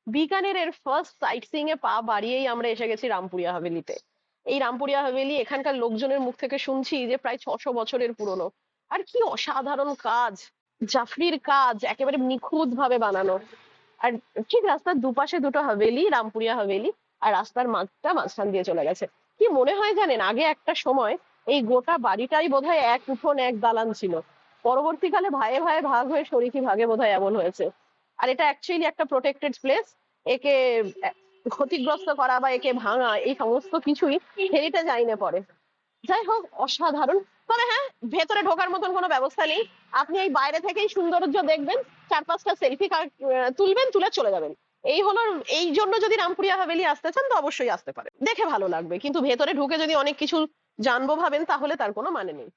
বিকানেরের first sight seeing এ পা বাড়িয়েই আমরা এসে গেছি রামপুরিয়া হাভেলিতে। এই রামপুরিয়া হাভেলি এখানকার লোকজনের মুখ থেকে শুনছি যে প্রায় 600 বছরের পুরনো। আর কি অসাধারণ কাজ, জাফরির কাজ একেবারে নিখুঁত ভাবে বানানো। আর ঠিক রাস্তার দুপাশে দুটো হাভেলি, রামপুরিয়া হাভেলি, আর রাস্তার মাঝখান দিয়ে চলে গেছে। কি মনে হয় জানেন, আগে একটা সময় এই গোটা বাড়িটাই বোধহয় এক উঠোন এক দালান ছিল। পরবর্তীকালে ভাইয়ে ভাইয়ে ভাগ হয়ে শরিকি ভাগে বোধহয় এমন হয়েছে। আর এটা অ্যাকচুয়ালি একটা প্রোটেক্টেড প্লেস। একে ক্ষতিগ্রস্ত করা বা একে ভাঙা এই সমস্ত কিছুই হেরিটেজ আইনে পড়ে। যাই হোক, অসাধারণ। তবে হ্যাঁ, ভেতরে ঢোকার মতন কোনো ব্যবস্থা নেই। আপনি এই বাইরে থেকেই সৌন্দর্য দেখবেন, 4-5টা সেলফি তুলবেন, তুলে চলে যাবেন। এই হলো। এই জন্য যদি রামপুরিয়া হাভেলি আসতে চান তো অবশ্যই আসতে পারেন, দেখে ভালো লাগবে, কিন্তু ভেতরে ঢুকে যদি অনেক কিছু জানবো ভাবেন তাহলে তার কোনো মানে নেই।